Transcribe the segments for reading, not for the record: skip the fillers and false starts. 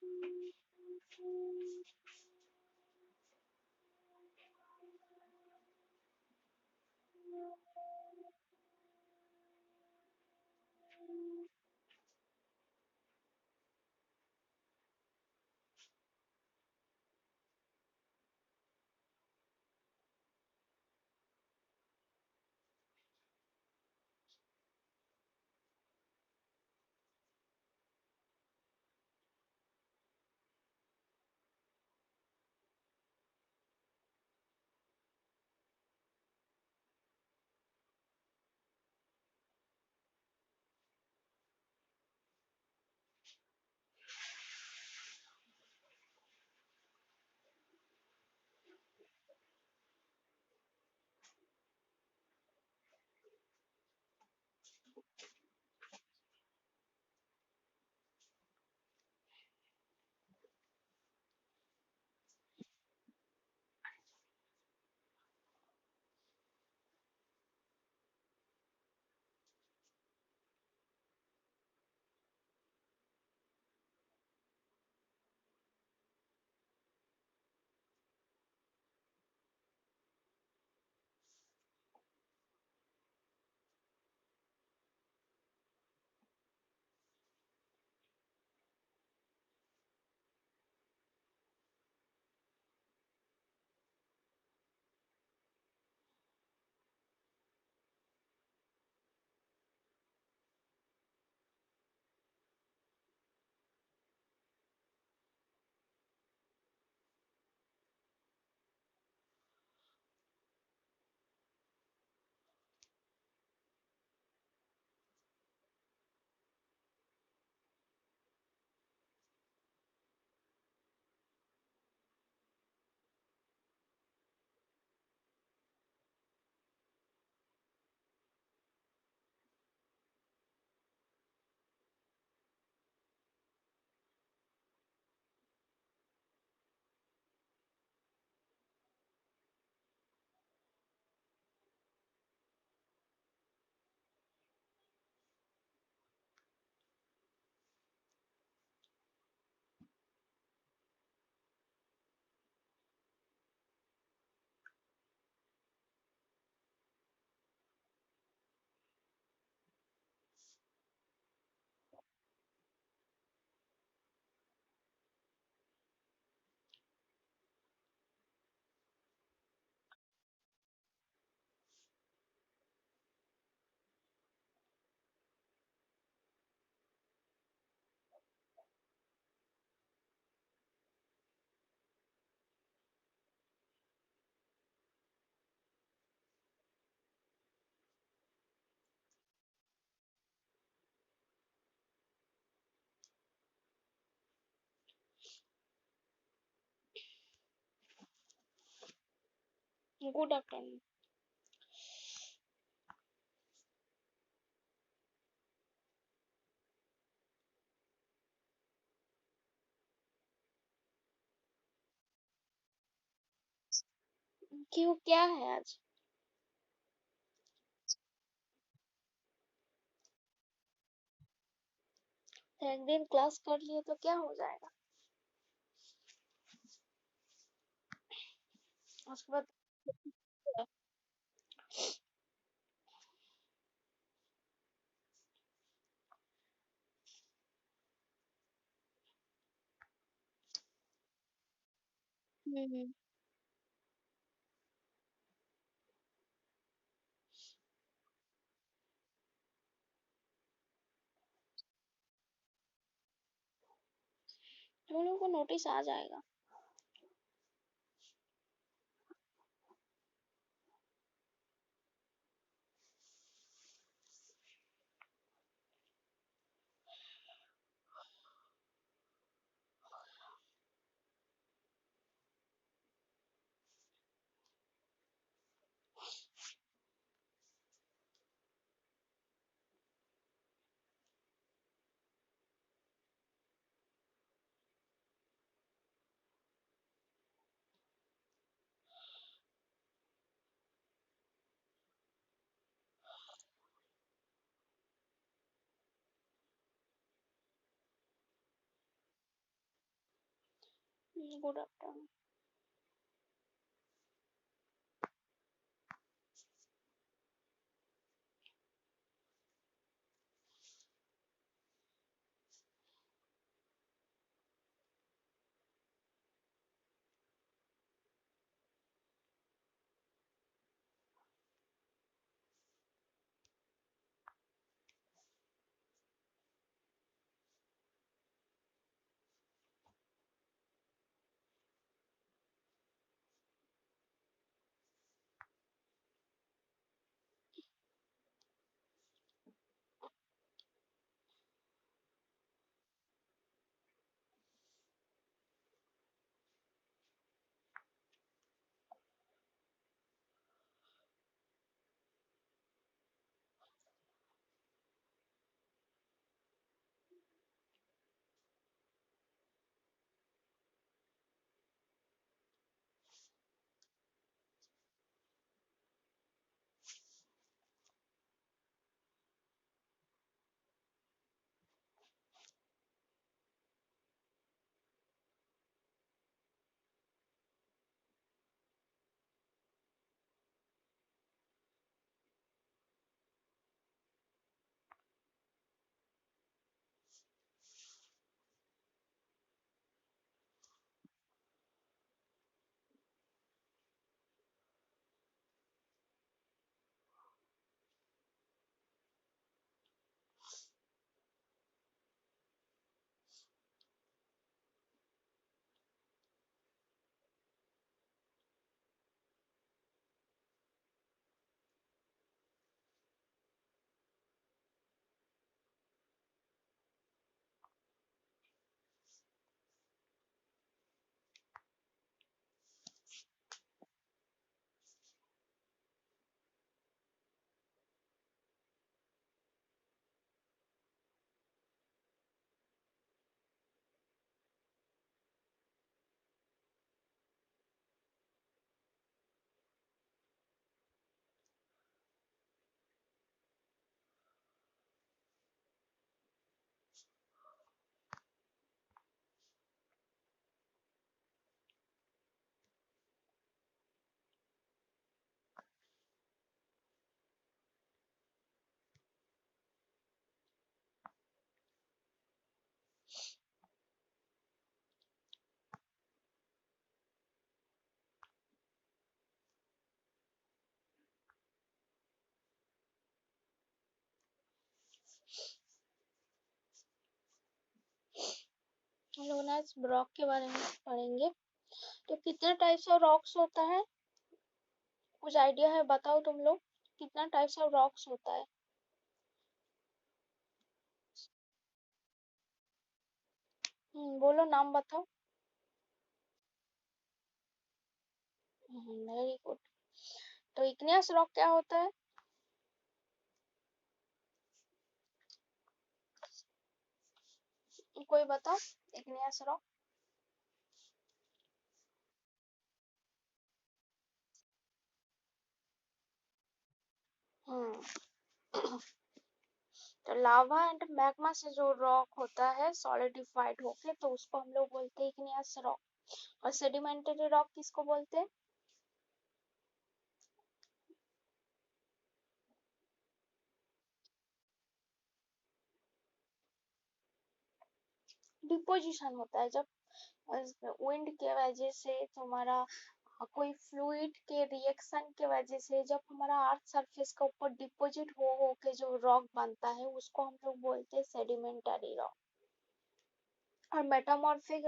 Good afternoon. क्यों, क्या है आज? एक दिन क्लास कर लिए तो क्या हो जाएगा? उसके बाद हम्म, हम लोग को नोटिस आ जाएगा। Good afternoon. हम लोग आज रॉक के बारे में पढ़ेंगे। तो कितने टाइप्स ऑफ रॉक्स होता है, कुछ आइडिया है? बताओ तुम लोग, कितना टाइप्स ऑफ रॉक्स होता है? बोलो, नाम बताओ। Very good. तो इग्नियस रॉक क्या होता है? कोई बताओ, इग्नियस रॉक। हम्म तो लावा एंड मैग्मा से जो रॉक होता है सॉलिडिफाइड होके, तो उसको हम लोग बोलते हैं इग्नियस रॉक। और सेडिमेंटरी रॉक किसको बोलते हैं? डिपोजिशन होता है जब विंड के वजह से तुम्हारा कोई फ्लूइड के रिएक्शन के वजह से जब हमारा अर्थ सरफेस के ऊपर डिपोजिट हो के जो रॉक बनता है, उसको हम लोग बोलते हैं सेडिमेंटरी रॉक। और metamorphic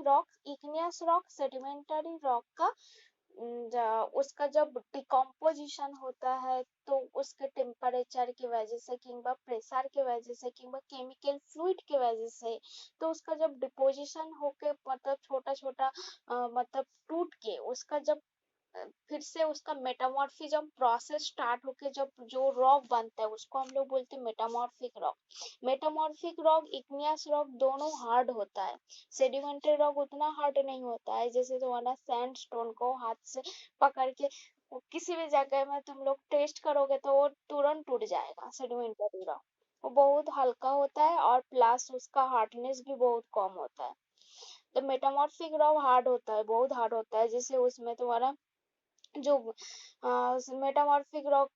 rock, igneous rock, sedimentary rock का उसका जब डिकम्पोजिशन होता है, तो उसके टेम्परेचर की वजह से किंबा प्रेशर की वजह से किंबा केमिकल फ्लूइड की वजह से, तो उसका जब डिपोजिशन होके मतलब छोटा छोटा मतलब टूट के उसका जब फिर से उसका मेटामॉर्फिज्म प्रोसेस स्टार्ट होके जब जो रॉक बनता है, उसको हम लोग बोलते हैं metamorphic rock. Metamorphic rock, igneous rock दोनों हार्ड होता है। सेडिमेंट्री रॉक उतना हार्ड नहीं होता है। जैसे तुम्हारा सैंडस्टोन को हाथ से पकड़ के किसी भी जगह में तुम लोग टेस्ट करोगे तो वो तुरंत टूट जाएगा। सेडिमेंट्री रॉक वो बहुत हल्का होता है और प्लस उसका हार्डनेस भी बहुत कम होता है। तो मेटामॉर्फिक रॉक हार्ड होता है, बहुत हार्ड होता है, जिससे उसमें तुम्हारा जो मेटामॉर्फिक रॉक,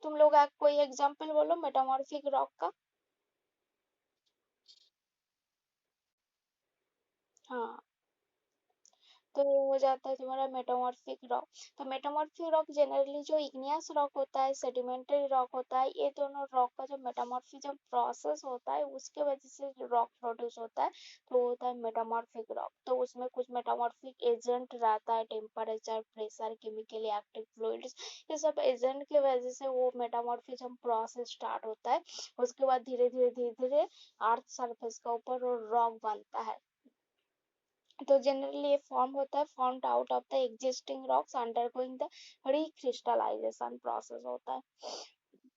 तुम लोग कोई एग्जांपल बोलो मेटामॉर्फिक रॉक का। हाँ, तो ये हो जाता है तुम्हारा मेटामॉर्फिक रॉक। तो मेटामॉर्फिक रॉक जनरली जो इग्नियस रॉक होता है, सेडिमेंट्री रॉक होता है, ये दोनों रॉक का जो मेटामॉर्फिज्म प्रोसेस होता है उसके वजह से जो रॉक प्रोड्यूस होता है तो वो होता है मेटामॉर्फिक रॉक। तो उसमें कुछ मेटामॉर्फिक एजेंट रहता है, temperature, pressure, chemically active fluids, ये सब एजेंट की वजह से वो मेटामॉर्फिज्म प्रोसेस स्टार्ट होता है। उसके बाद धीरे धीरे धीरे धीरे अर्थ सरफेस का ऊपर रॉक बनता है। तो जनरली ये फॉर्म होता है, formed out of the existing rocks undergoing the recrystallisation process होता है।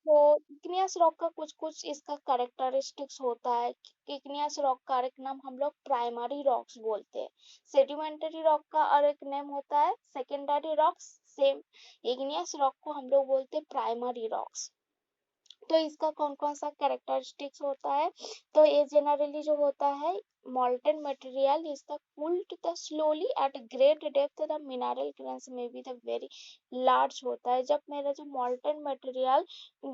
तो इग्नियस रॉक का कुछ कुछ इसका कैरेक्टरिस्टिक्स होता है। इग्नियस रॉक का एक नाम हम लोग प्राइमरी रॉक्स बोलते हैं। सेडिमेंटरी रॉक का और एक नेम होता है secondary rocks. Same igneous rock को हम लोग बोलते हैं प्राइमरी रॉक्स। तो इसका कौन कौन सा कैरेक्टरिस्टिक्स होता है, तो ये जनरली जो होता है molten material is the cooled the slowly at great depth, the mineral grains may be the very large होता है। जब मेरा जो molten material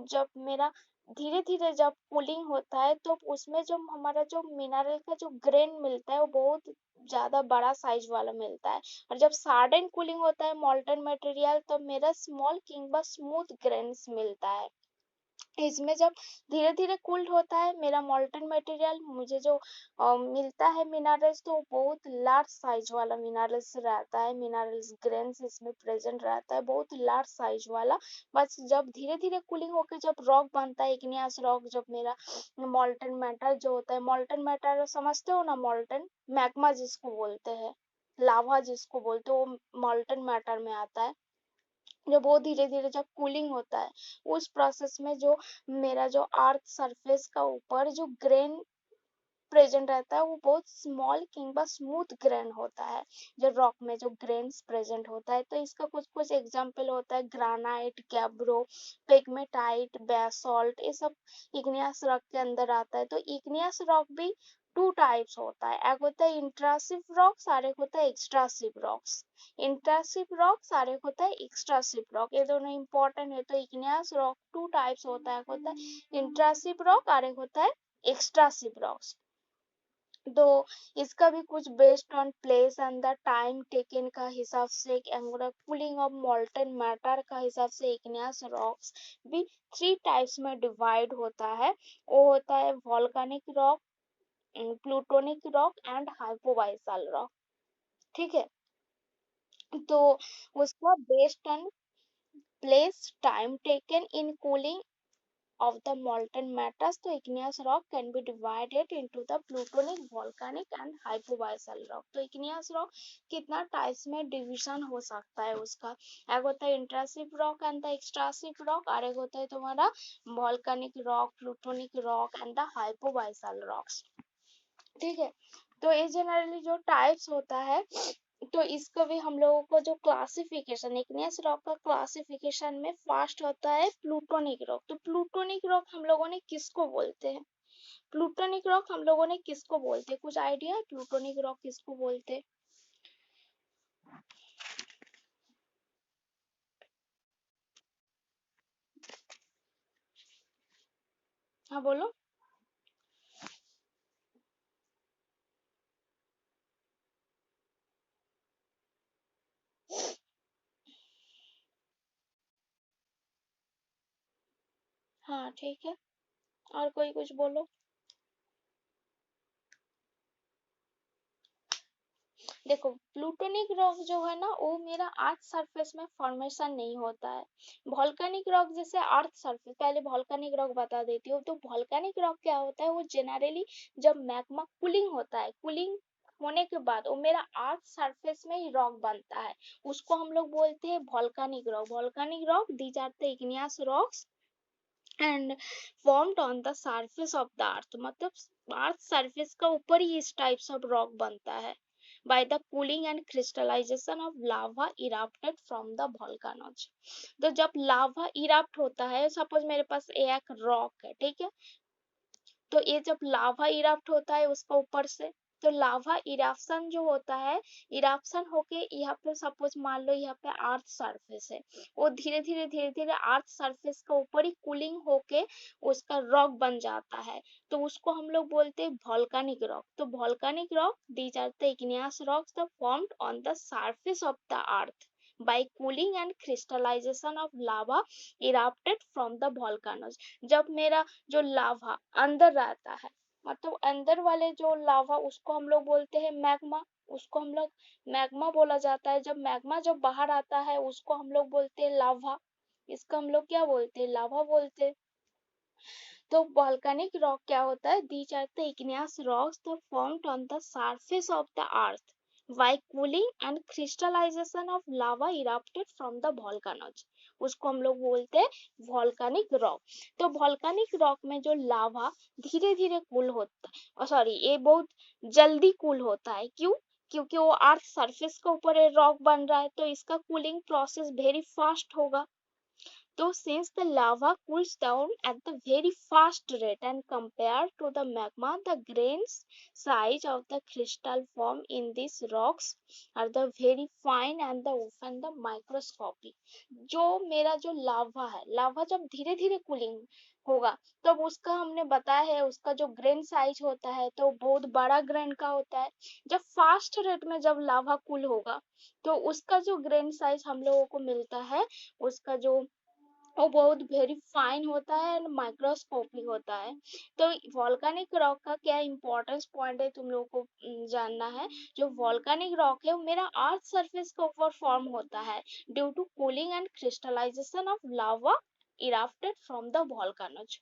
जब मेरा धीरे धीरे जब कूलिंग होता है तो उसमें जो हमारा जो मिनरल का जो ग्रेन मिलता है वो बहुत ज्यादा बड़ा साइज वाला मिलता है। और जब सडन कूलिंग होता है molten material तो मेरा स्मॉल किंबा स्मूथ ग्रेन्स मिलता है। इसमें जब धीरे धीरे कूल्ड होता है मेरा मोल्टन मटेरियल, मुझे जो मिलता है मिनरल्स तो बहुत लार्ज साइज वाला मिनरल्स रहता है, मिनरल्स ग्रेन्स इसमें प्रेजेंट रहता है बहुत लार्ज साइज वाला। बस जब धीरे धीरे कूलिंग होकर जब रॉक बनता है इग्नियस रॉक, जब मेरा मोल्टन मैटर जो होता है, मोल्टन मैटर समझते हो ना, मोल्टन मैग्मा जिसको बोलते हैं, लावा जिसको बोलते हो, वो मोल्टन मैटर में आता है। जब वो धीरे धीरे जब कूलिंग होता है उस प्रोसेस में जो मेरा जो अर्थ सरफेस का ऊपर जो ग्रेन प्रेजेंट रहता है वो बहुत स्मॉल किंबा स्मूथ ग्रेन होता है, जो रॉक में जो ग्रेन्स प्रेजेंट होता है। तो इसका कुछ कुछ एग्जांपल होता है ग्रानाइट, गैब्रो, पेग्मेटाइट, बेसॉल्ट, ये सब इग्नियस रॉक के अंदर आता है। तो इग्नियस रॉक भी टू टाइप्स होता है, एक होता है इंट्रासिव रॉक्स और एक होता है एक्सट्रासिव रॉक्स। इंट्रासिव रॉक्स और एक होता है एक्सट्रासिव रॉक, ये दोनों इंपॉर्टेंट है। तो इग्नियस रॉक टू टाइप्स होता है, एक होता है इंट्रासिव रॉक और एक होता है एक्सट्रासिव रॉक्स। तो इसका भी कुछ based on place and the time taken का हिसाब से, angular cooling of molten matter का हिसाब से इग्नियस रॉक्स भी थ्री टाइप्स में डिवाइड होता है। वो होता है volcanic rock, plutonic rock and hypabyssal rock. ठीक है, तो उसका based on place time taken in cooling of the molten matters, तो igneous rock can be divided into the plutonic, volcanic and hypobasal rock। तो igneous rock कितना types में division हो सकता है उसका, एक होता है intrusive rock and the extrusive rock, और एक होता है तुम्हारा volcanic rock, plutonic rock and the hypabyssal rocks. ठीक है, तो ये जनरली जो टाइप्स होता है, तो इसको भी हम लोगों को जो क्लासिफिकेशन इग्नियस रॉक का क्लासिफिकेशन में फर्स्ट होता है प्लूटोनिक रॉक। तो प्लूटोनिक रॉक हम लोगों ने किसको बोलते हैं, प्लूटोनिक रॉक हम लोगों ने किसको बोलते हैं, कुछ आइडिया है प्लूटोनिक रॉक किसको बोलते हैं? हाँ बोलो। हाँ ठीक है, और कोई कुछ बोलो। देखो प्लूटोनिक रॉक जो है ना वो मेरा अर्थ सरफेस में फॉर्मेशन नहीं होता है। वॉल्केनिक रॉक जैसे अर्थ सरफेस, पहले वॉल्केनिक रॉक बता देती हूँ। तो वॉल्केनिक रॉक क्या होता है, वो जनरली जब मैग्मा कूलिंग होता है, कूलिंग होने के बाद वो मेरा अर्थ सरफेस में ही रॉक बनता है, उसको हम लोग बोलते हैं volcanic rock. Volcanic rock these are the igneous rocks and formed on the surface of the earth, मतलब अर्थ सरफेस का ऊपर ही इस टाइप्स ऑफ रॉक बनता है by the cooling and crystallization of lava erupted from the volcanoes। तो जब लावा erupt होता है, सपोज मेरे पास एक रॉक है, ठीक है, तो ये जब लावा इरप्ट होता है उसका ऊपर से तो लावा इरप्शन जो होता है, इरप्शन होके यहाँ पे सपोज मान लो यहाँ पे अर्थ सरफेस है, वो धीरे धीरे अर्थ सरफेस के ऊपर ही कूलिंग होके उसका रॉक बन जाता है, तो उसको हम लोग बोलते हैं वॉल्केनिक रॉक। तो volcanic rock these are the igneous rocks that formed on the surface of the earth by cooling and crystallization of lava erupted from the volcanoes। जब मेरा जो लावा अंदर रहता है, मतलब अंदर वाले जो लावा, उसको हम लोग बोलते हैं मैग्मा, उसको हम लोग मैग्मा बोला जाता है। जब मैग्मा जब बाहर आता है उसको हम लोग बोलते हैं लावा, इसको हम लोग क्या बोलते हैं, लावा बोलते हैं। तो volcanic rock क्या होता है, these are the igneous rocks that formed on the surface of the earth by cooling and crystallization of lava erupted from the volcanoes। उसको हम लोग बोलते हैं volcanic rock। तो volcanic rock में जो लावा धीरे धीरे कूल होता है, सॉरी ये बहुत जल्दी कूल होता है, क्यों, क्योंकि वो अर्थ सरफेस के ऊपर रॉक बन रहा है, तो इसका कूलिंग प्रोसेस वेरी फास्ट होगा। So since the lava cools down at the very fast rate and compared to the magma, the grains size of the crystal formed in these rocks are the very fine and the often the microscopic। जो मेरा जो लावा है, लावा जब धीरे धीरे cooling होगा तब उसका हमने बताया है, उसका जो ग्रेन साइज होता है तो बहुत बड़ा ग्रेन का होता है। जब फास्ट रेट में जब लावा कूल होगा तो उसका जो ग्रेन साइज हम लोगों को मिलता है, उसका जो वो बहुत वेरी फाइन होता है एंड माइक्रोस्कोपिक होता है। तो वॉल्केनिक रॉक का क्या इंपॉर्टेंस पॉइंट है तुम लोगों को जानना है। जो वॉल्केनिक रॉक है वो मेरा अर्थ सरफेस के ऊपर फॉर्म होता है due to cooling and crystallisation of lava erupted from the volcanoes.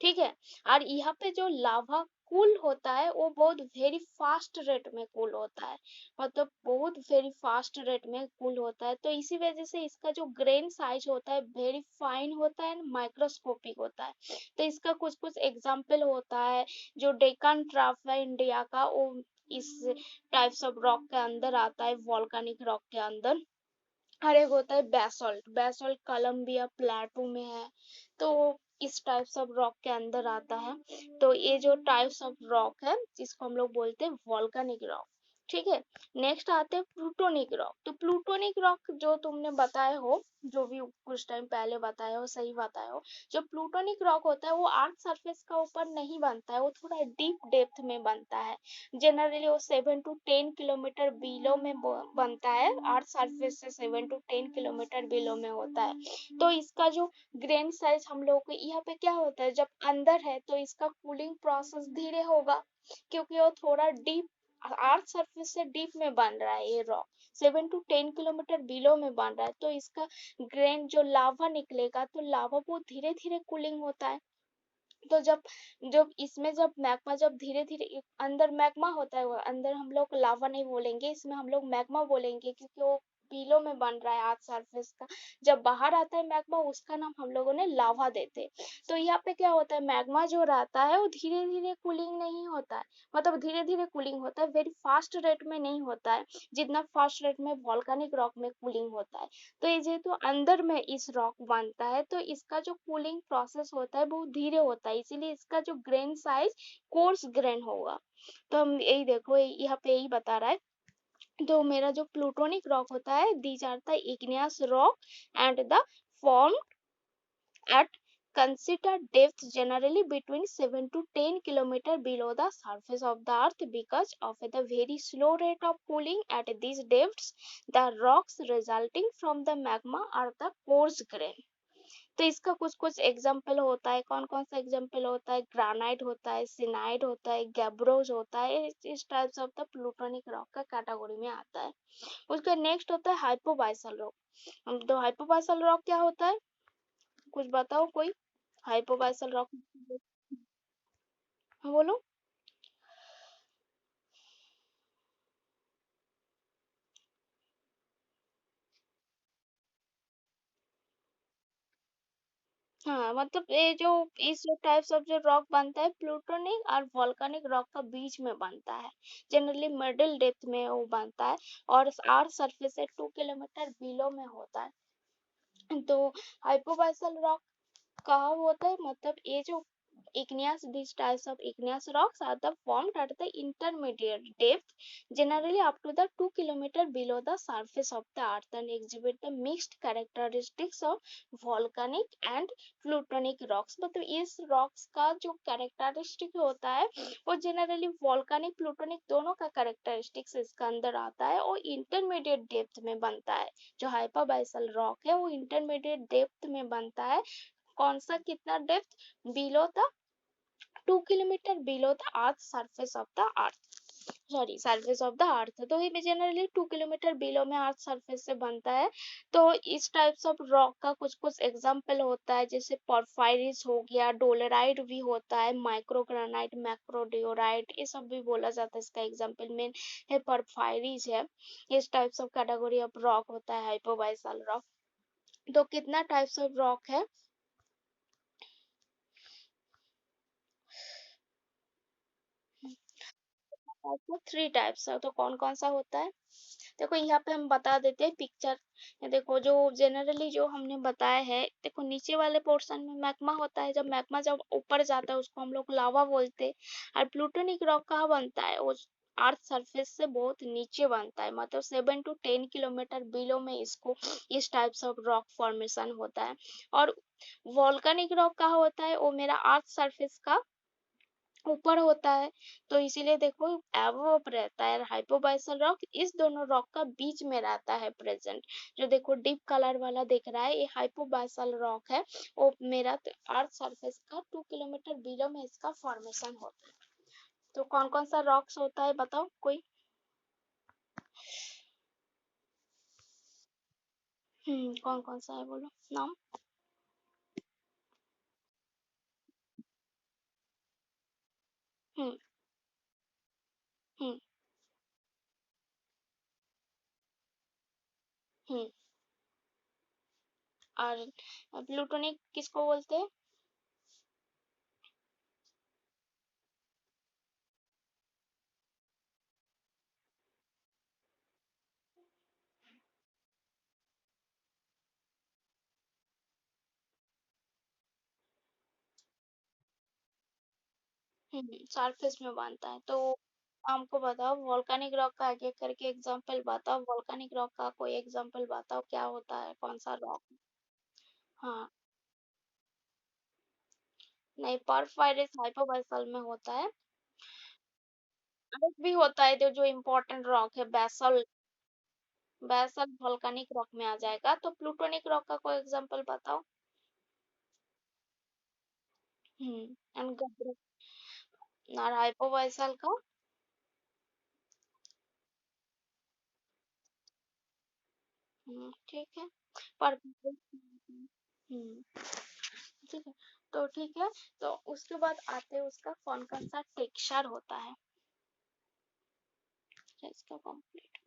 ठीक है। और यहाँ पे जो लावा कूल होता है वो बहुत वेरी फास्ट रेट में कूल होता है, मतलब बहुत वेरी फास्ट रेट में कूल होता है। तो इसी वजह से इसका जो ग्रेन साइज होता है वेरी फाइन होता है एंड माइक्रोस्कोपिक होता है। तो इसका कुछ कुछ एग्जाम्पल होता है, जो डेक्कन ट्राफ है इंडिया का, वो इस टाइप्स ऑफ रॉक के अंदर आता है, वॉल्केनिक रॉक के अंदर। और एक होता है बेसल्ट, बेसल्ट कोलंबिया प्लेटो में है, तो इस टाइप्स ऑफ रॉक के अंदर आता है। तो ये जो टाइप्स ऑफ रॉक है जिसको हम लोग बोलते हैं वॉल्केनिक रॉक। ठीक है। नेक्स्ट आते हैं प्लूटोनिक रॉक। तो प्लूटोनिक रॉक जो तुमने बताए हो, जो भी कुछ टाइम पहले बताए हो, सही बताए हो। जो प्लूटोनिक रॉक होता है वो अर्थ सरफेस का ऊपर नहीं बनता है, वो थोड़ा डीप डेप्थ में बनता है। जनरली वो 7 to 10 किलोमीटर बिलो में बनता है, अर्थ सरफेस से 7 to 10 किलोमीटर बिलो में होता है। तो इसका जो ग्रेन साइज हम लोग को यहाँ पे क्या होता है, जब अंदर है तो इसका कूलिंग प्रोसेस धीरे होगा, क्योंकि वो थोड़ा डीप अर्थ सरफेस से डीप में बन रहा है ये रॉक, 7 to 10 किलोमीटर बिलो में बन रहा है। तो इसका ग्रेन जो लावा निकलेगा तो लावा बहुत धीरे धीरे कूलिंग होता है। तो जब जब इसमें जब मैग्मा जब धीरे धीरे अंदर मैग्मा होता है, वो अंदर हम लोग लावा नहीं बोलेंगे, इसमें हम लोग मैग्मा बोलेंगे, क्योंकि वो पीलो में बन रहा है अर्थ सरफेस का। जब बाहर आता है मैग्मा उसका नाम हम लोगों ने लावा देते हैं। तो यहाँ पे क्या होता है, मैग्मा जो रहता है वो धीरे धीरे कूलिंग नहीं होता है, मतलब धीरे धीरे कूलिंग होता है, वेरी फास्ट रेट में नहीं होता है, जितना फास्ट रेट में वॉल्केनिक रॉक में कूलिंग होता है। तो ये जेहेतु अंदर में इस रॉक बनता है तो इसका जो कूलिंग प्रोसेस होता है बहुत धीरे होता है, इसीलिए इसका जो ग्रेन साइज कोर्स ग्रेन होगा। तो हम यही देखो यहाँ पे यही बता रहा है। तो मेरा जो प्लूटोनिक रॉक होता है, these are the igneous rock and the form at considered depths generally between 7 to 10 kilometers below the surface of the earth because of the very slow rate of cooling at these depths. The rocks resulting from the magma are the coarse grain। तो इसका कुछ कुछ example होता है, कौन कौन सा example होता है, ग्रानाइट होता है, सिनाइट होता है, गैब्रोज होता है, इस types of the plutonic rock का कैटेगरी में आता है। उसका नेक्स्ट होता है हाइपोबाइसल रॉक। तो हाइपोबाइसल रॉक क्या होता है, कुछ बताओ कोई, हाइपोबाइसल रॉक। हाँ बोलो। हाँ, मतलब ये जो इस टाइप्स ऑफ जो रॉक बनता है प्लूटोनिक और वॉल्केनिक रॉक का बीच में बनता है, जनरली मिडिल डेप्थ में वो बनता है और अर्थ सरफेस से 2 किलोमीटर बिलो में होता है। तो हाइपोबाइसल रॉक कहाँ होता है, मतलब ये जो igneous, these types of igneous rocks are the formed at the intermediate depth, generally up to the 2 kilometer below the surface of the earth, and exhibit the mixed characteristics of volcanic and plutonic rocks. मतलब इस rocks का जो characteristic होता है वो generally volcanic plutonic दोनों का characteristics इसके अंदर आता है और इंटरमीडिएट डेप्थ में बनता है। जो हाइपोबाइसल रॉक है वो इंटरमीडिएट डेप्थ में बनता है। कौन सा कितना depth? Below the 2 kilometre below the earth surface of the earth, sorry surface of the अर्थ। तो ये जनरली 2 किलोमीटर बिलो में अर्थ सरफेस से बनता है। तो इस टाइप्स ऑफ रॉक का कुछ कुछ एग्जाम्पल होता है, जैसे पोर्फायरिस हो गया, डोलेराइट भी होता है, माइक्रोग्रानाइट, मैक्रोडियोराइट, ये सब भी बोला जाता है। इसका एग्जाम्पल मेन है पोर्फायरिस है। इस types of category of rock होता है हाइपोबाइसल रॉक। तो कितना टाइप्स ऑफ रॉक है? थ्री टाइप्स है। तो कौन कौन सा होता है? देखो यहाँ पे हम बता देते हैं पिक्चर। ये देखो जो जनरली जो हमने बताया है, देखो नीचे वाले पोर्शन में मैग्मा होता है। जब मैग्मा जब ऊपर जाता है उसको हम लोग लावा बोलते हैं। और प्लूटोनिक रॉक कहाँ बनता है? वो अर्थ सरफेस से बहुत नीचे बनता है, मतलब 7 to 10 किलोमीटर बिलो में इसको इस टाइप्स ऑफ रॉक फॉर्मेशन होता है। और वॉल्केनिक रॉक कहाँ होता है? वो मेरा अर्थ सरफेस का ऊपर होता है। तो इसीलिए देखो एवोप रहता है। हाइपोबाइसल रॉक इस दोनों रॉक का बीच में रहता है प्रेजेंट। जो देखो डीप कलर वाला दिख रहा है ये हाइपोबाइसल रॉक है। वो मेरा अर्थ सरफेस का 2 किलोमीटर बिलो में इसका फॉर्मेशन होता है। तो कौन कौन सा रॉक्स होता है बताओ कोई? कौन कौन सा है बोलो नाम। हम्म हम्म हम्म और प्लूटोनिक किसको बोलते हैं? सरफेस में बनता है। तो हमको बताओ वोल्केनिक रॉक का एक एक करके एग्जांपल बताओ। वोल्केनिक रॉक का कोई एग्जांपल बताओ, क्या होता है, कौन सा रॉक? हाँ, नहीं पर्फायरिस हाइपोबाइसल में होता है। एक भी होता है जो जो इम्पोर्टेंट रॉक है बेसल। बेसल वोल्केनिक रॉक में आ जाएगा। तो प्लूटोनिक रॉक का कोई एग्जांपल बताओ। एंड गब्बर और हाइपोबाइसल का? ठीक है। पर हम्म ठीक है। तो ठीक है। तो उसके बाद आते हैं उसका कौन कौन सा टेक्सचर होता है। अच्छा, इसका कंप्लीट।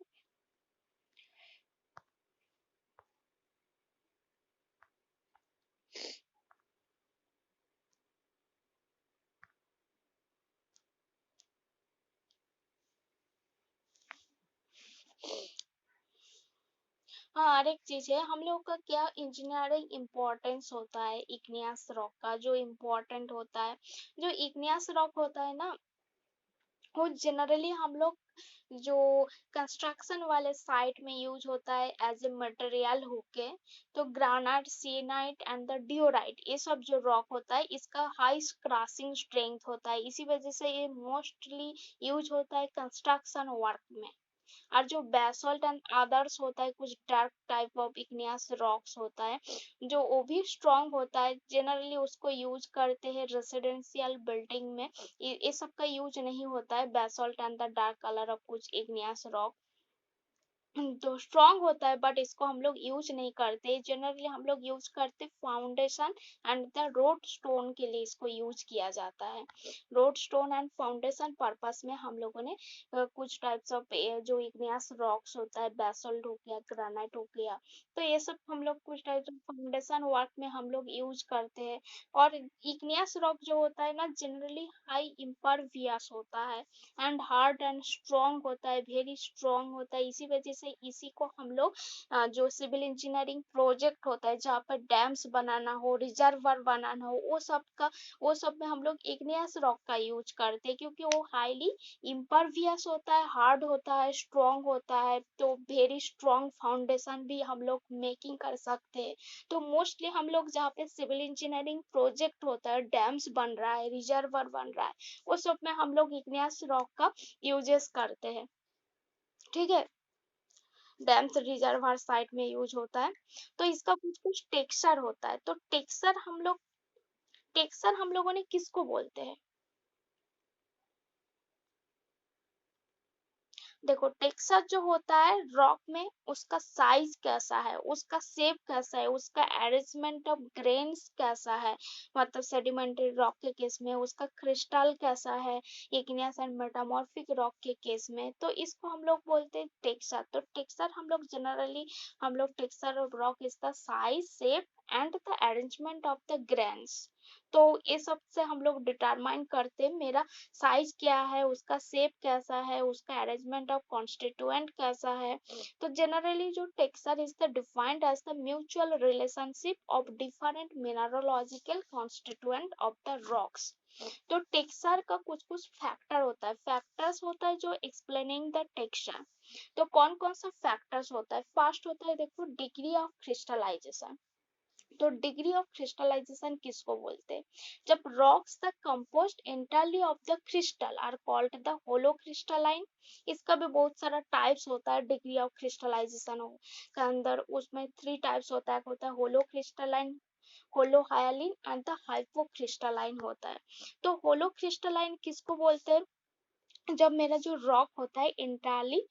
हाँ, और एक चीज है, हम लोग का क्या इंजीनियरिंग इम्पोर्टेंस होता है इग्नियस रॉक का, जो इम्पोर्टेंट होता है। जो इग्नियस रॉक होता है ना, वो जनरली हम लोग जो कंस्ट्रक्शन वाले साइट में यूज होता है एज ए मटेरियल होके। तो ग्रानाइट, सिएनाइट एंड द डियोराइट, ये सब जो रॉक होता है इसका हाई क्रशिंग स्ट्रेंथ होता है। इसी वजह से ये मोस्टली यूज होता है कंस्ट्रक्शन वर्क में। और जो बेसल्ट एंड अदर्स होता है, कुछ dark type of igneous rocks होता है जो वो भी स्ट्रांग होता है। जनरली उसको यूज करते हैं रेसिडेंशियल बिल्डिंग में। ये सब का यूज नहीं होता है basalt and the dark colour of कुछ इग्नियस रॉक। तो स्ट्रांग होता है बट इसको हम लोग यूज नहीं करते। जनरली हम लोग यूज करते foundation and the road stone के लिए इसको यूज किया जाता है। Road stone and foundation purpose में हम लोगों ने कुछ टाइप्स ऑफ जो इग्नियस रॉक्स होता है, बेसल्ट हो गया, ग्रेनाइट हो गया, तो ये सब हम लोग कुछ टाइप्स ऑफ फाउंडेशन वर्क में हम लोग यूज करते हैं। और इग्नियस रॉक जो होता है ना जनरली हाई इम्परवियस होता है एंड हार्ड एंड स्ट्रॉन्ग होता है, वेरी स्ट्रॉन्ग होता है। इसी वजह जैसे इसी को हम लोग जो सिविल इंजीनियरिंग प्रोजेक्ट होता है जहाँ पर डैम्स बनाना हो, रिजर्वर बनाना हो, वो सब में हम लोग इग्नियस रॉक का यूज करते हैं, क्योंकि वो हाईली इम्परवियस होता है, हार्ड होता है, स्ट्रॉन्ग होता है, तो वेरी स्ट्रॉन्ग फाउंडेशन भी हम लोग मेकिंग कर सकते हैं। तो मोस्टली हम लोग जहाँ पे सिविल इंजीनियरिंग प्रोजेक्ट होता है, डैम्स बन रहा है, रिजर्वर बन रहा है, वो सब में हम लोग इग्नियस रॉक का यूजेस करते हैं। ठीक है, डैम्स रिजर्वर साइट में यूज होता है। तो इसका कुछ कुछ टेक्सचर होता है, तो टेक्सचर हम लोगों ने किसको बोलते हैं? देखो, टेक्सचर जो होता है रॉक में, उसका साइज कैसा है, उसका शेप कैसा है, उसका अरेंजमेंट ऑफ ग्रेन्स कैसा है, मतलब सेडिमेंट्री रॉक के केस में उसका क्रिस्टल कैसा है, इग्नियस एंड मेटामॉर्फिक रॉक के केस में, तो इसको हम लोग बोलते हैं टेक्सचर। तो टेक्सचर हम लोग texture of rock is the size, shape and the arrangement of the grains. तो ये सब से हम लोग डिटरमाइन करते हैं मेरा साइज क्या है, उसका शेप कैसा है, उसका अरेंजमेंट ऑफ कॉन्स्टिट्यूएंट कैसा है। तो जनरली जो texture is the defined as the mutual relationship of different mineralogical constituent of the rocks. तो टेक्सचर का कुछ कुछ फैक्टर होता है, फैक्टर्स होता है जो एक्सप्लेनिंग द टेक्सचर। तो कौन कौन सा फैक्टर्स होता है? फर्स्ट होता है, देखो, डिग्री ऑफ क्रिस्टलाइजेशन। तो डिग्री ऑफ क्रिस्टलाइजेशन किसको बोलते हैं? जब rocks the composed entirely of the crystal are called the holocrystalline. इसका भी बहुत सारा टाइप्स होता है डिग्री ऑफ क्रिस्टलाइजेशन के अंदर, उसमें 3 टाइप्स होता है holocrystalline, holohyaline and the hypocrystalline होता है। तो होलो क्रिस्टलाइन किसको बोलते हैं? जब मेरा जो रॉक होता है इंटायरली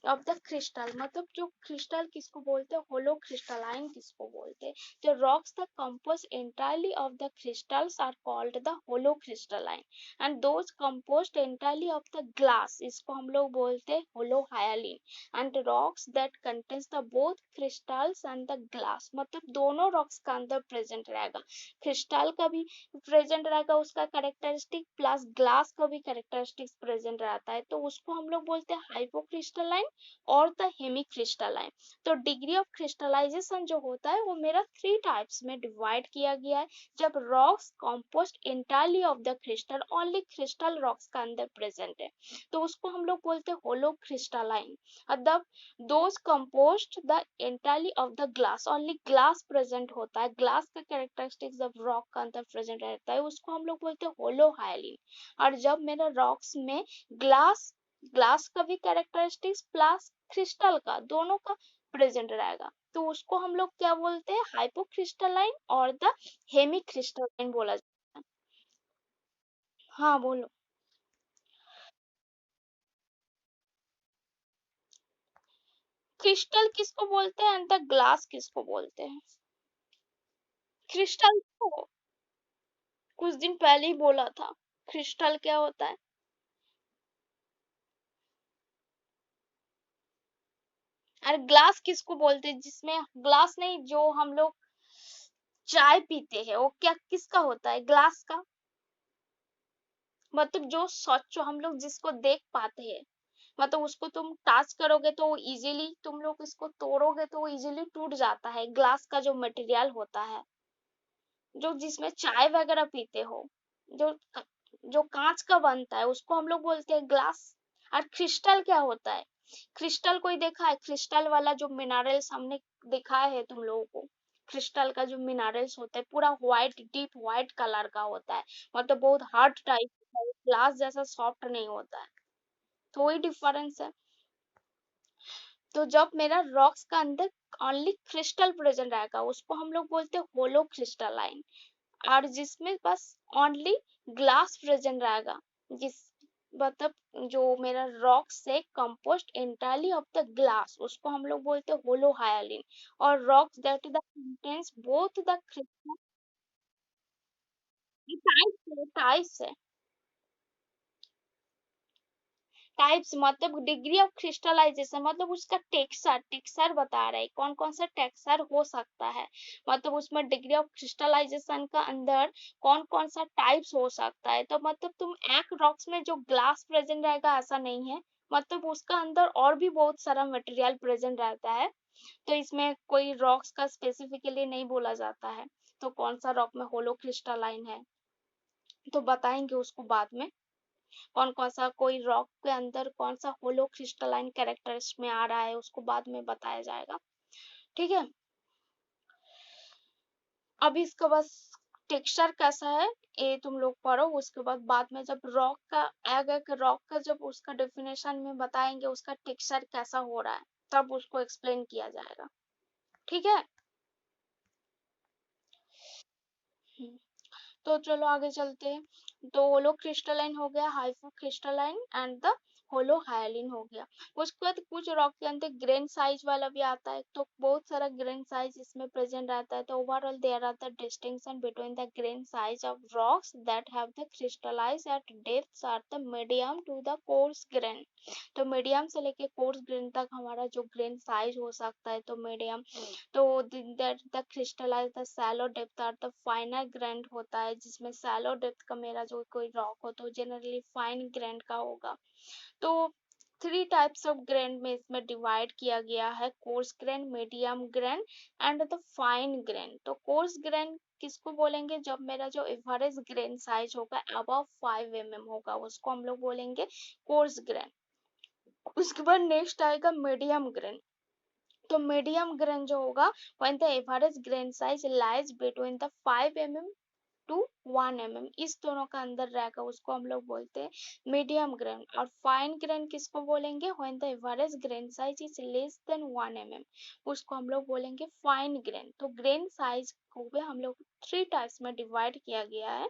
ऑफ द क्रिस्टल, मतलब जो क्रिस्टल किसको बोलते हैं? होलो क्रिस्टलाइन किसको बोलते हैं? जो rocks the compose entirely of the crystals are called the hollow crystalline, and those composed entirely of the glass, इसको हम लोग बोलते हैं hollow hyaline, and rocks that contains the both crystals and the glass, मतलब दोनों rocks का अंदर present रहेगा, क्रिस्टल का भी प्रेजेंट रहेगा उसका कैरेक्टरिस्टिक, प्लस ग्लास का भी कैरेक्टरिस्टिक्स प्रेजेंट रहता है, तो उसको हम लोग बोलते हैं हाइपोक्रिस्टलाइन और द हेमी क्रिस्टलाइन। तो डिग्री ऑफ क्रिस्टलाइजेशन जो होता है वो मेरा 3 टाइप्स में डिवाइड किया गया है। जब rocks compost entirely of the crystal, only crystal rocks का अंदर प्रेजेंट है, तो उसको हम लोग बोलते हैं होलो क्रिस्टलाइन। मतलब those compost the entirely of the glass, only glass present होता है, ग्लास का कैरेक्टरिस्टिक्स जब रॉक का अंदर प्रेजेंट रहता है उसको हम लोग बोलते हैं होलो हायलिन। और जब मेरा रॉक्स में ग्लास ग्लास का भी कैरेक्टरिस्टिक्स प्लस क्रिस्टल का दोनों का प्रेजेंट रहेगा, तो उसको हम लोग क्या बोलते हैं? हाइपोक्रिस्टलाइन और द हेमी क्रिस्टलाइन बोला जाता है। हाँ, बोलो। क्रिस्टल किसको बोलते हैं एंड द ग्लास किसको बोलते हैं? क्रिस्टल को कुछ दिन पहले ही बोला था, क्रिस्टल क्या होता है। और ग्लास किसको बोलते हैं? जिसमें ग्लास नहीं, जो हम लोग चाय पीते हैं, वो क्या किसका होता है? ग्लास का। मतलब जो स्वच्छ हम लोग जिसको देख पाते हैं, मतलब उसको तुम टच करोगे तो इजीली, तुम लोग इसको तोड़ोगे तो इजीली टूट जाता है, ग्लास का जो मटेरियल होता है, जो जिसमें चाय वगैरह पीते हो, जो जो कांच का बनता है उसको हम लोग बोलते हैं ग्लास। और क्रिस्टल क्या होता है? क्रिस्टल कोई देखा है? क्रिस्टल वाला जो मिनरल्स हमने दिखाया है तुम लोगों को, क्रिस्टल का जो मिनरल्स होता है पूरा व्हाइट, डीप व्हाइट कलर का होता है, मतलब बहुत हार्ड टाइप का, ग्लास जैसा सॉफ्ट नहीं होता है, तो वही डिफरेंस है। तो जब मेरा रॉक्स का अंदर ओनली क्रिस्टल प्रेजेंट रहेगा उसको हम लोग बोलते हैं होलो क्रिस्टलाइन, और जिसमें बस ओनली ग्लास प्रेजेंट रहेगा, जिस मतलब जो मेरा रॉक से compost entirely of the glass, उसको हम लोग बोलते हैं होलो हायलिन। और rocks that the contains both the crystal types है, टाइप्स मतलब डिग्री ऑफ क्रिस्टलाइजेशन, मतलब उसका टेक्सचर टेक्सचर बता रहा है कौन कौन सा टेक्सचर हो सकता है, मतलब उसमें डिग्री ऑफ क्रिस्टलाइजेशन का अंदर कौन कौन सा टाइप्स हो सकता है। तो मतलब तुम एक रॉक्स में जो ग्लास प्रेजेंट रहेगा ऐसा नहीं है, मतलब उसका अंदर और भी बहुत सारा मटेरियल प्रेजेंट रहता है। तो इसमें कोई रॉक्स का स्पेसिफिकली नहीं बोला जाता है, तो कौन सा रॉक में होलो क्रिस्टलाइन है तो बताएंगे उसको बाद में। कौन कौन सा कोई रॉक के अंदर कौन सा होलो क्रिस्टलाइन कैरेक्टर्स में आ रहा है उसको बाद में बताया जाएगा, ठीक है। अभी इसका बस टेक्सचर कैसा है ये तुम लोग पढ़ो, उसके बाद में जब रॉक का एक रॉक का जब उसका डेफिनेशन में बताएंगे उसका टेक्सचर कैसा हो रहा है तब उसको एक्सप्लेन किया जाएगा, ठीक है। हम्म, तो चलो आगे चलते हैं। तो होलो क्रिस्टलाइन हो गया, hypocrystalline and the holohyaline हो गया। उसके बाद कुछ रॉक के अंदर ग्रेन साइज वाला भी आता है, तो बहुत सारा ग्रेन साइज इसमें प्रेजेंट रहता है। तो overall there are the distinction between the grain size of rocks that have the crystallise at depths are the medium to the coarse grain. तो मीडियम से लेके कोर्स ग्रेन तक हमारा जो ग्रेन साइज हो सकता है, तो मीडियम, तो the crystallise the shallow depth और द फाइनर ग्रैंड होता है, जिसमें शैलो डेप्थ का मेरा जो कोई रॉक हो तो जनरली फाइन ग्रैंड का होगा। तो थ्री टाइप्स ऑफ ग्रैंड में इसमें डिवाइड किया गया है, course grand, medium grand and the fine grained. तो कोर्स ग्रैंड किसको बोलेंगे, जब मेरा जो एवरेज ग्रेन साइज होगा अबव 5 mm होगा उसको हम लोग बोलेंगे कोर्स ग्रैंड। उसके बाद नेक्स्ट आएगा मीडियम ग्रेन। तो मीडियम ग्रेन जो होगा when the average grain size lies between the 5 mm to 1 mm, इस दोनों का अंदर रहेगा उसको हम लोग बोलते हैं मीडियम ग्रेन। और फाइन ग्रेन किसको बोलेंगे, when the average grain size is less than 1 mm, उसको हम लोग बोलेंगे फाइन ग्रेन। तो ग्रेन साइज को भी हम लोग थ्री टाइप्स में डिवाइड किया गया है।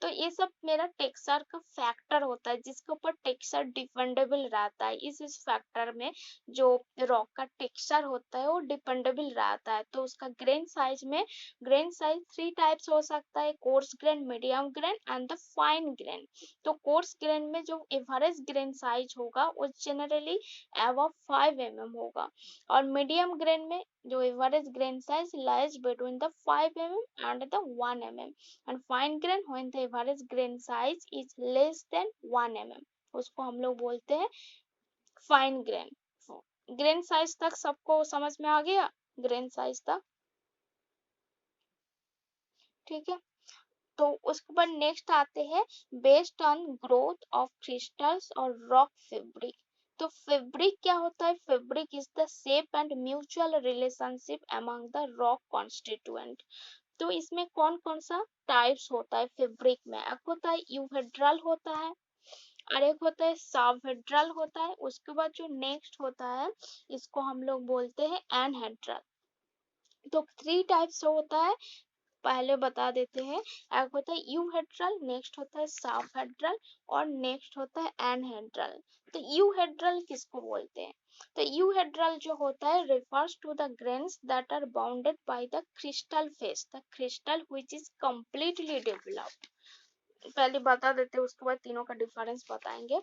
तो ये सब मेरा टेक्सचर का फैक्टर होता है जिसके ऊपर टेक्सचर डिपेंडेबल रहता है। इस फैक्टर में जो रॉक का टेक्सचर होता है वो डिपेंडेबल रहता है। तो उसका ग्रेन साइज में ग्रेन साइज थ्री टाइप्स हो सकता है, coarse grain, medium grain and the fine grain. तो कोर्स ग्रेन में जो एवरेज ग्रेन साइज होगा वो जनरली अबव 5 mm होगा, और मीडियम ग्रेन में जो average grain size lies between the 5 mm and the 1 mm, and fine grain when the average grain size is less than 1 mm, उसको हम लोग बोलते हैं फाइन ग्रेन। ग्रेन साइज तक सबको समझ में आ गया, ग्रेन साइज तक, ठीक है। तो उसके बाद नेक्स्ट आते हैं based on growth of crystals और रॉक फैब्रिक। तो फैब्रिक क्या होता है, fabric is the shape and mutual relationship among the rock constituent. तो इसमें कौन कौन सा टाइप्स होता है फैब्रिक में, एक होता है यूहेड्रल होता है और एक होता है सबहेड्रल होता है। उसके बाद जो नेक्स्ट होता है इसको हम लोग बोलते हैं एनहेड्रल। तो थ्री टाइप्स होता है, पहले बता देते हैं। एक होता है यूहेड्रल, नेक्स्ट होता है सबहेड्रल और नेक्स्ट होता है एनहेड्रल। तो यूहेड्रल किसको बोलते हैं, तो यूहेड्रल जो होता है refers to the grains that are bounded by the crystal face, the crystal which is completely developed। पहले बता देते हैं उसके बाद तीनों का डिफरेंस बताएंगे।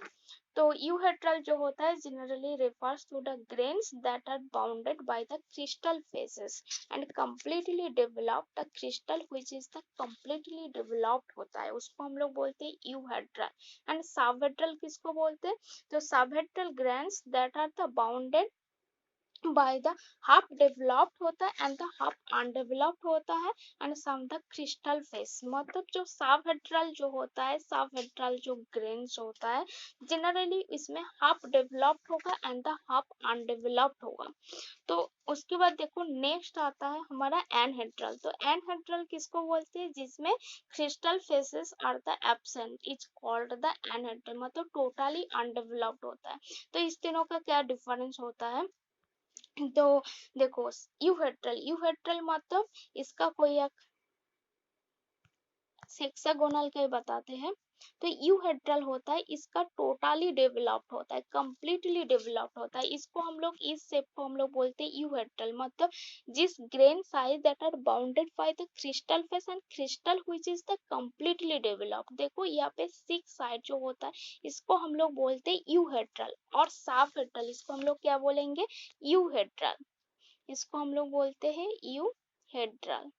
तो यूहेड्रल जो होता है generally refers to the grains that are bounded by the crystal faces and completely developed, the crystal which is the completely developed होता है उसको हम लोग बोलते हैं यूहेड्रल। एंड सबहेड्रल किसको बोलते हैं, तो सबहेड्रल grains that are the bounded by the half developed होता है एंड द हाफ अनडेवलप्ड होता है and some the crystal face. मतलब जो सबहेड्रल जो होता है, सबहेड्रल जो ग्रेन्स होता है जनरली इसमें हाफ डेवलप्ड होगा एंड द हाफ अनडेवलप्ड होगा। तो उसके बाद देखो नेक्स्ट आता है हमारा एनहेड्रल। तो एनहेड्रल किसको बोलते हैं, जिसमें crystal faces are the absent is called the anhedral, मतलब टोटली अनडेवलप्ड होता है। तो इस तीनों का क्या डिफरेंस होता है, तो देखो यूहेड्रल, यूहेड्रल मतलब इसका कोई एक हेक्सागोनल का ही बताते हैं। तो यूहेड्रल होता है इसका टोटली डेवलप्ड होता है, कंप्लीटली डेवलप्ड होता है। इसको हम लोग इस शेप को हम लोग बोलते हैं यूहेड्रल, मतलब जिस grain size that are bounded by the crystal face and crystal which is the completely developed. देखो यहाँ पे सिक्स साइड जो होता है इसको हम लोग बोलते हैं यूहेड्रल, और सबहेड्रल इसको हम लोग क्या बोलेंगे, यूहेड्रल, इसको हम लोग बोलते हैं यूहेड्रल,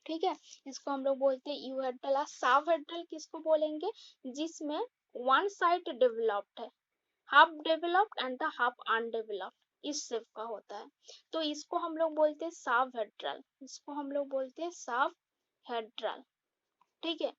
ठीक है। इसको हम लोग बोलते हैं यूहेड्रल। और सबहेड्रल किसको बोलेंगे, जिसमें वन साइड डेवलप्ड है, half developed and the half undeveloped, इस शेप का होता है। तो इसको हम लोग बोलते हैं साबहेड्रल, इसको हम लोग बोलते हैं साबहेड्रल। ठीक है,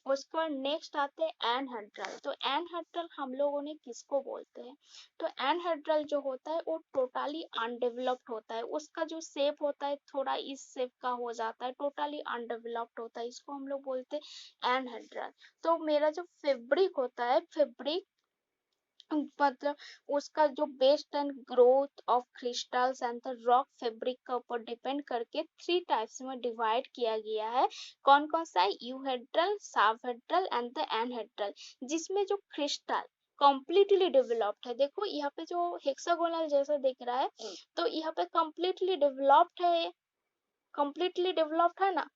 उसके बाद नेक्स्ट आते हैं एनहेड्रल। तो एनहेड्रल हम लोगों ने किसको बोलते हैं, तो एनहेड्रल जो होता है वो टोटली अनडेवलप्ड होता है, उसका जो शेप होता है थोड़ा इस शेप का हो जाता है, टोटली अनडेवलप्ड होता है, इसको हम लोग बोलते हैं एनहेड्रल। तो मेरा जो फैब्रिक होता है, फैब्रिक मतलब उसका जो based and growth of crystals and the rock fabric के ऊपर डिपेंड करके थ्री टाइप्स में डिवाइड किया गया है। कौन कौन सा है, यूहेड्रल, साबहेड्रल एंड द एनहेड्रल। जिसमें जो क्रिस्टल कंप्लीटली डेवलप्ड है, देखो यहाँ पे जो हेक्सागोनल जैसा दिख रहा है, तो यहाँ पे कंप्लीटली डेवलप्ड है, कंप्लीटली डेवलप्ड है ना,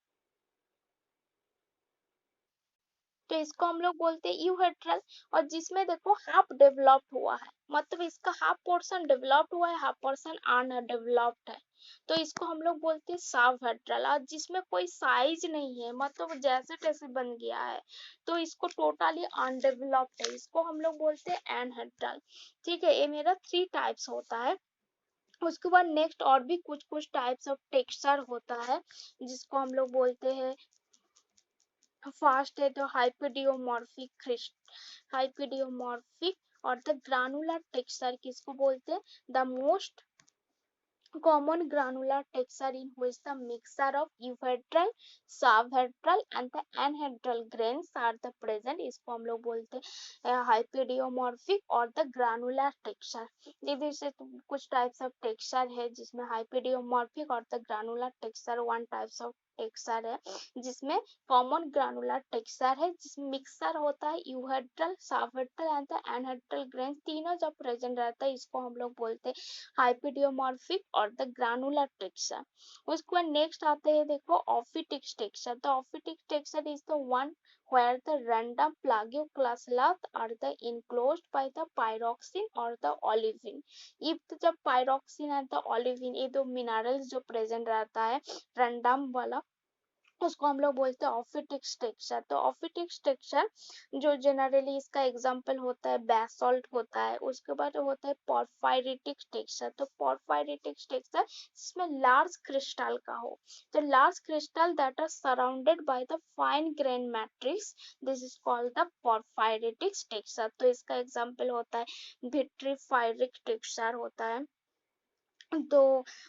तो इसको हम लोग बोलते हैं यूहेड्रल। और जिसमें देखो हाफ डेवलप्ड हुआ है, मतलब इसका हाफ पोर्शन डेवलप्ड हुआ है, हाफ पोर्शन अनडेवलप्ड है, तो इसको हम लोग बोलते हैं सबहेड्रल। और जिसमें कोई साइज नहीं है, मतलब जैसे तैसे बन गया है, तो इसको टोटली अनडेवलप्ड है, इसको हम लोग बोलते हैं एनहेड्रल। ठीक है, ये मेरा थ्री टाइप्स होता है। उसके बाद नेक्स्ट और भी कुछ कुछ टाइप्स ऑफ टेक्सचर होता है, जिसको हम लोग बोलते हैं, फर्स्ट है तो हाइपोडियोमॉर्फिक हाइपोडियोमॉर्फिक और द ग्रानुलर टेक्सचर किसको बोलते हैं, the most common granular texture in which the mixture of euhedral, subhedral and the anhedral grains are the present, इसको हम लोग बोलते हैं हाइपोडियोमॉर्फिक और द ग्रानुलर टेक्सचर। दीदी से कुछ टाइप्स ऑफ टेक्सचर है, जिसमें हाइपोडियोमॉर्फिक और the granular texture one types of texture है, जिसमें कॉमन ग्रानुलर टेक्सचर है, जिसमें मिक्सर होता है यूहेड्रल, सबहेड्रल एंड द एनहेड्रल ग्रेन्स, तीनों जब प्रेजेंट रहता है, इसको हम लोग बोलते हैं हाइपोडियोमॉर्फिक और द ग्रानुलर टेक्सचर। उसके बाद नेक्स्ट आते हैं देखो ophitic texture. The ophitic texture is the one where the random plagioclase are the enclosed by the pyroxene or the olivine. if जब pyroxene and the olivine ये दो मिनरल्स जो present रहता है रैंडम वाला, उसको हम लोग बोलते हैं ऑफिटिक टेक्सचर। तो ऑफिटिक टेक्सचर जो जनरली इसका एग्जांपल होता है बेसॉल्ट होता है, उसके बाद होता है पोर्फायरिटिक टेक्सचर। तो पोर्फायरिटिक टेक्सचर जिसमें लार्ज क्रिस्टल का हो, तो large crystal that are surrounded by the fine grain matrix, this is called the porphyritic texture. तो इसका एग्जांपल होता है विट्रीफायरिक टेक्सचर होता है। तो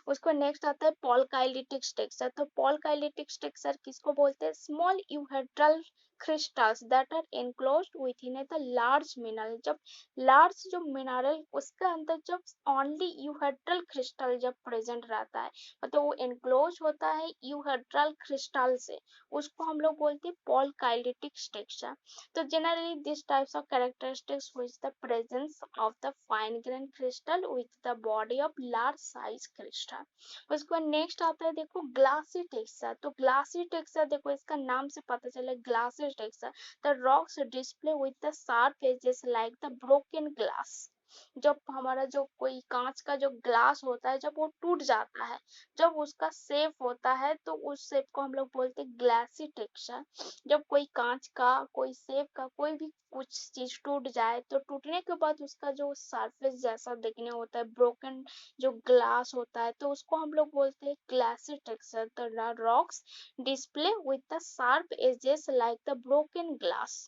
उसको नेक्स्ट आता है पॉलकाइलिटिक स्ट्रक्चर। तो पॉलकाइलिटिक स्ट्रक्चर किसको बोलते हैं, small euhedral crystals that are enclosed within the large mineral. जब लार्ज जो मिनरल उसके अंदर जब ओनली यूहेड्रल क्रिस्टल जब प्रेजेंट रहता है, मतलब वो एनक्लोज होता है यूहेड्रल क्रिस्टल से, उसको हम लोग बोलते हैं पॉलकाइलिटिक स्ट्रक्चर। तो generally these types of characteristics with the presence of the fine grain crystal with the body of large size crystal। उसके बाद नेक्स्ट आता है देखो ग्लासी टेक्सचर। तो ग्लासी टेक्सचर देखो इसका नाम से पता चला glassy texture, the rocks display with the sharp edges like the broken glass. जब हमारा जो कोई कांच का जो ग्लास होता है, जब वो टूट जाता है, जब उसका शेप होता है, तो उस शेप को हम लोग बोलते हैं ग्लासी टेक्सचर। जब कोई कांच का कोई शेप का कोई भी कुछ चीज टूट जाए, तो टूटने के बाद उसका जो सरफेस जैसा दिखने होता है, ब्रोकन जो ग्लास होता है, तो उसको हम लोग बोलते हैं glassy texture. The rocks display with the sharp edges like the broken glass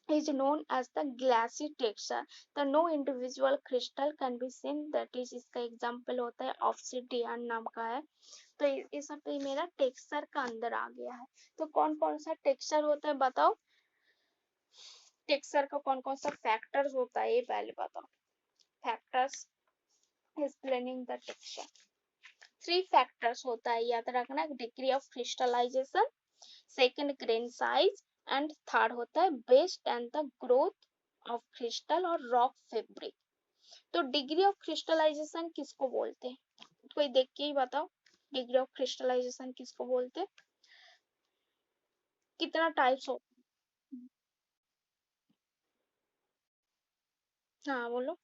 is known as the glassy texture. The no individual crystal can be seen, that is इसका एग्जाम्पल होता है ऑब्सिडियन नाम का है। तो ये सब पे मेरा टेक्सचर का अंदर आ गया है। तो कौन कौन सा टेक्सचर होता है बताओ, टेक्सचर का कौन कौन सा फैक्टर्स होता है ये पहले बताओ। Factors explaining the texture, three factors होता है, याद रखना, degree of crystallization, second grain size and third होता है based and the growth of crystal और रॉक फैब्रिक। तो डिग्री ऑफ क्रिस्टलाइजेशन किसको बोलते हैं, कोई देख के ही बताओ, डिग्री ऑफ क्रिस्टलाइजेशन किसको बोलते हैं, कितना टाइप्स हो। हाँ बोलो,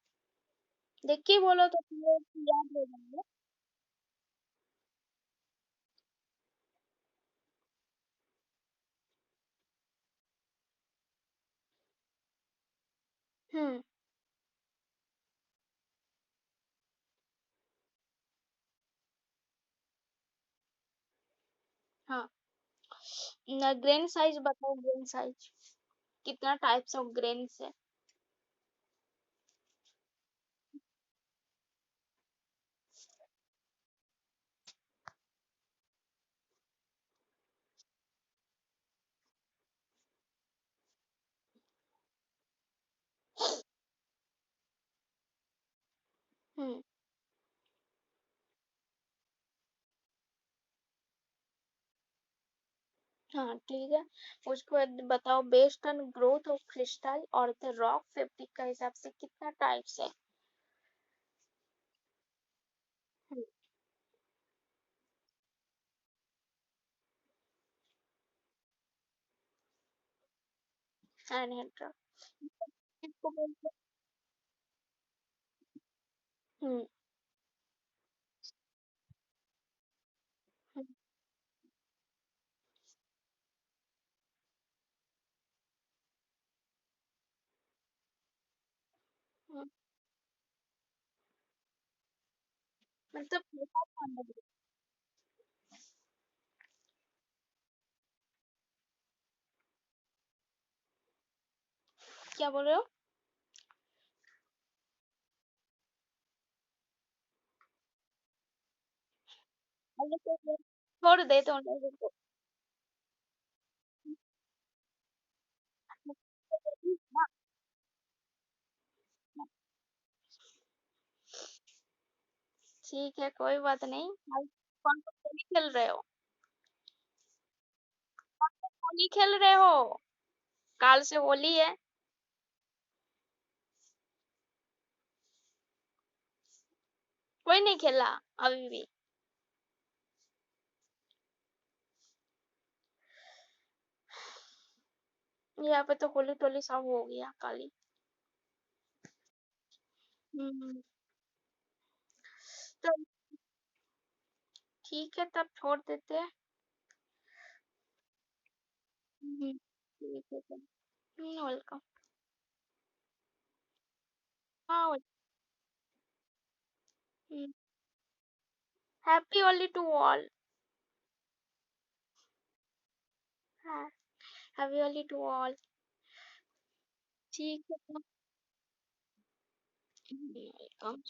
देख के ही बोलो तो तुम्हें याद हो जाएगा। हम्म। हाँ, ग्रेन साइज बताओ, ग्रेन साइज कितना टाइप्स ऑफ ग्रेन्स है? हम्म। हाँ ठीक है, उसके बाद बताओ based on growth of crystal और द रॉक फैब्रिक का हिसाब से कितना टाइप्स है? एनहेड्रा इसको बोलते हैं। हम्म, हम्म, मतलब क्या बोल रहे हो? अरे तो छोड़ दे तो ठीक है, कोई बात नहीं। आज कौन सा होली खेल रहे हो? होली खेल रहे हो? काल से होली है। कोई नहीं खेला अभी भी? यहाँ पे तो होली टोली सब हो गया काली। हम्म। तो ठीक है, तब छोड़ देते हैं। ठीक है तब। वेलकम। हाँ। Happy Holi to all. हाँ, हैप्पी होली टू ऑल। ठीक है, वेलकम।